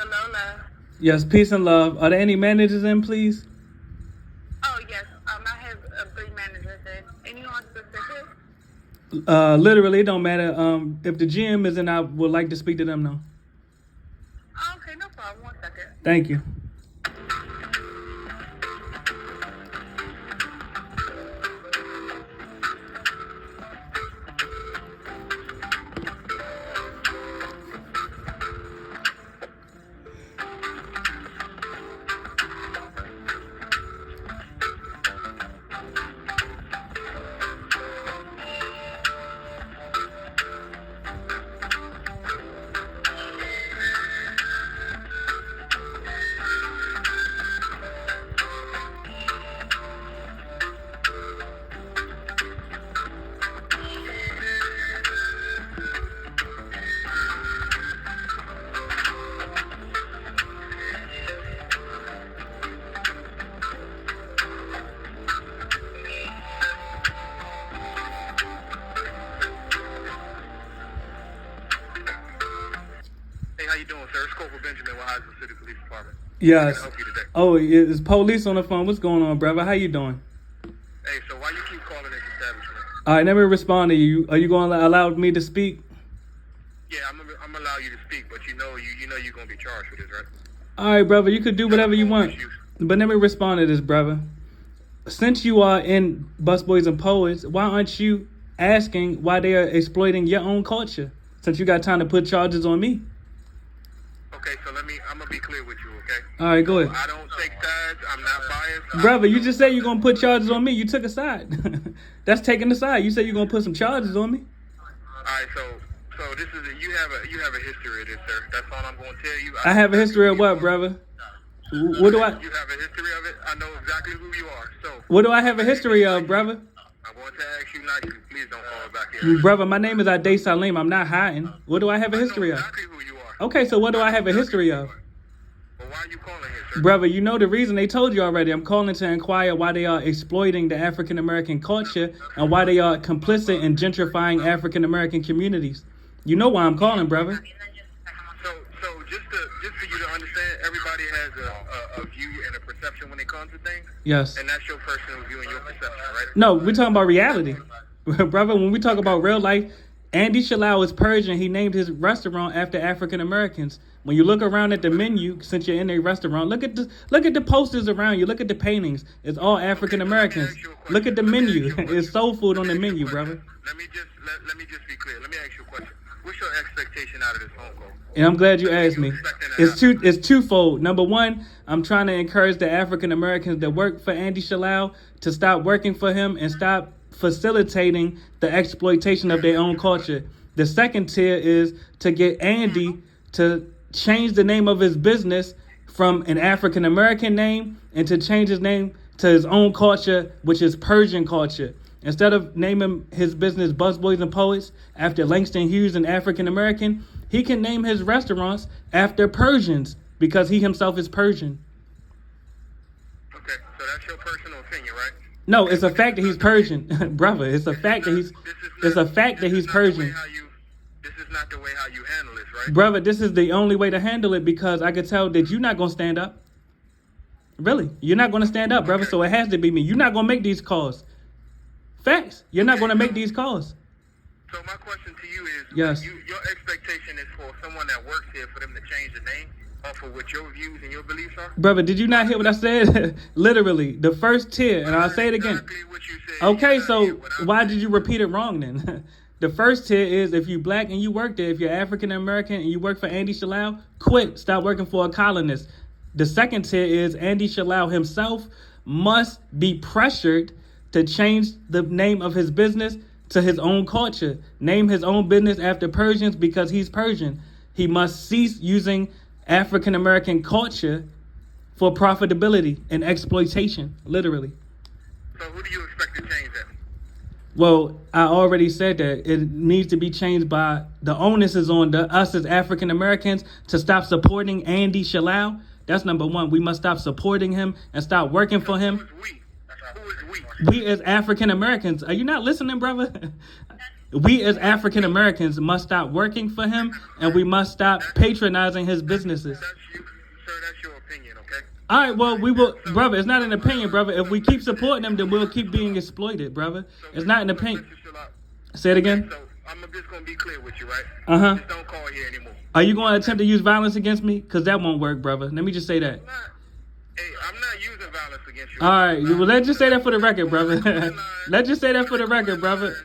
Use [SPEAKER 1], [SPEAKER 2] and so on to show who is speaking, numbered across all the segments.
[SPEAKER 1] Lola.
[SPEAKER 2] Yes, peace and love. Are there any managers in, please?
[SPEAKER 1] Oh, yes. I have 3 managers in. Anyone specific?
[SPEAKER 2] Literally, it don't matter. If the GM is in, I would like to speak to them now.
[SPEAKER 1] Oh, okay, no problem. 1 second.
[SPEAKER 2] Thank you.
[SPEAKER 3] How you doing, sir? It's Corporal Benjamin with Heisman City Police Department.
[SPEAKER 2] Yes.
[SPEAKER 3] How can I help you today?
[SPEAKER 2] Oh, it's police on the phone. What's going on, brother? How you doing?
[SPEAKER 3] Hey, so why you keep calling this establishment?
[SPEAKER 2] All right, let me respond to you. Are you going to allow me to speak?
[SPEAKER 3] Yeah, I'm gonna allow you to speak, but you know you're gonna be charged with this, right?
[SPEAKER 2] All right, brother. You could do whatever you want. But let me respond to this, brother. Since you are in Busboys and Poets, why aren't you asking why they are exploiting your own culture? Since you got time to put charges on me.
[SPEAKER 3] Okay, so I'm gonna be clear with you, okay?
[SPEAKER 2] All right, go ahead.
[SPEAKER 3] I don't take sides. I'm not biased.
[SPEAKER 2] Brother, you just said you're going to put charges on me. You took a side. That's taking a side. You said you're going to put some charges on me.
[SPEAKER 3] All right, so this is you have a history of this, sir. That's all I'm gonna tell you.
[SPEAKER 2] I have a history of what, brother? What do I?
[SPEAKER 3] You have a history of it. I know exactly who you are. So
[SPEAKER 2] What do I have a history of, brother?
[SPEAKER 3] I'm going to ask you nicely. Please don't fall back here.
[SPEAKER 2] Brother, my name is Ade Salim. I'm not hiding. What do I have a history
[SPEAKER 3] I know
[SPEAKER 2] of?
[SPEAKER 3] exactly who you are.
[SPEAKER 2] Okay, so what do I have a history of?
[SPEAKER 3] But why are you calling here, sir?
[SPEAKER 2] Brother, you know the reason. They told you already. I'm calling to inquire why they are exploiting the African American culture and why they are complicit in gentrifying African American communities. You know why I'm calling, brother.
[SPEAKER 3] So just for you to understand, everybody has a view and a perception when it comes to things.
[SPEAKER 2] Yes.
[SPEAKER 3] And that's your personal view and your perception, right?
[SPEAKER 2] No, we're talking about reality. Brother, when we talk about real life, Andy Shalal is Persian. He named his restaurant after African Americans. When you look around at the menu, since you're in a restaurant, look at the posters around you. Look at the paintings. It's all African Americans. Look at the menu. It's soul food on the menu, brother.
[SPEAKER 3] Let me just be clear. Let me ask you a question. What's your expectation out of this phone call?
[SPEAKER 2] And I'm glad you asked me. It's twofold. Number one, I'm trying to encourage the African Americans that work for Andy Shalal to stop working for him and stop facilitating the exploitation of their own culture. The second tier is to get Andy to change the name of his business from an African American name and to change his name to his own culture, which is Persian culture. Instead of naming his business Busboys and Poets after Langston Hughes, an African American, he can name his restaurants after Persians because he himself is Persian.
[SPEAKER 3] Okay, so that's your personal opinion, right?
[SPEAKER 2] No, it's a fact that he's Persian, brother. It's a fact that he's Persian.
[SPEAKER 3] This is not the way how you handle this, right?
[SPEAKER 2] Brother, this is the only way to handle it because I could tell that you're not going to stand up. Really, you're not going to stand up, brother, so it has to be me. You're not going to make these calls. Facts. You're not going to make these calls.
[SPEAKER 3] So my question to you is,
[SPEAKER 2] yes,
[SPEAKER 3] your expectation is for someone that works here for them to change the name off of what your views and your beliefs are?
[SPEAKER 2] Brother, did you not hear what I said? Literally, the first tier, and I'll say it again.
[SPEAKER 3] Exactly what you said.
[SPEAKER 2] Okay, so why did you repeat it wrong then? The first tier is if you black and you work there, if you're African American and you work for Andy Shalal, quit. Stop working for a colonist. The second tier is Andy Shalal himself must be pressured to change the name of his business to his own culture. Name his own business after Persians because he's Persian. He must cease using African American culture for profitability and exploitation, literally.
[SPEAKER 3] So who do you expect to change that?
[SPEAKER 2] Well, I already said that it needs to be changed by the onus is on us as African Americans to stop supporting Andy Shalal. That's number one. We must stop supporting him and stop working for him.
[SPEAKER 3] Who is we?
[SPEAKER 2] We as African Americans. Are you not listening, brother? We as African Americans must stop working for him, and we must stop patronizing his businesses.
[SPEAKER 3] That's you, sir. That's your opinion, okay?
[SPEAKER 2] All right, well, we will, brother. It's not an opinion, brother. If we keep supporting him, then we'll keep being exploited, brother. It's not an opinion. Say it again.
[SPEAKER 3] So I'm just gonna be clear with you, right?
[SPEAKER 2] Uh-huh.
[SPEAKER 3] Just don't call here anymore.
[SPEAKER 2] Are you going to attempt to use violence against me? Because that won't work, brother. Let me just say that.
[SPEAKER 3] I'm not using violence against you.
[SPEAKER 2] All right, well, let's just say that for the record, brother. Let's just say that for the record, brother.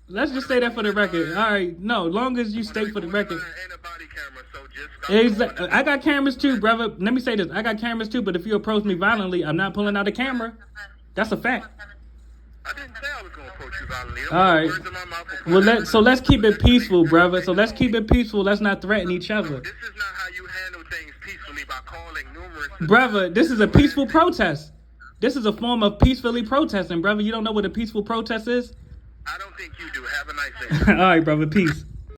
[SPEAKER 2] Let's just say that for the record. All right, no, long as you state for the record.
[SPEAKER 3] And a body camera, so just
[SPEAKER 2] Exactly. I got cameras too, brother. Let me say this. I got cameras too, but if you approach me violently, I'm not pulling out a camera. That's a fact.
[SPEAKER 3] I didn't say I was gonna approach you violently.
[SPEAKER 2] All right. Well, let's keep it peaceful, brother. So let's keep it peaceful. Let's not threaten each other.
[SPEAKER 3] This is not how you handle things peacefully by calling numerous.
[SPEAKER 2] Brother, this is a peaceful protest. This is a form of peacefully protesting, brother. You don't know what a peaceful protest is?
[SPEAKER 3] I don't think you do. Have a nice day.
[SPEAKER 2] All right, brother. Peace.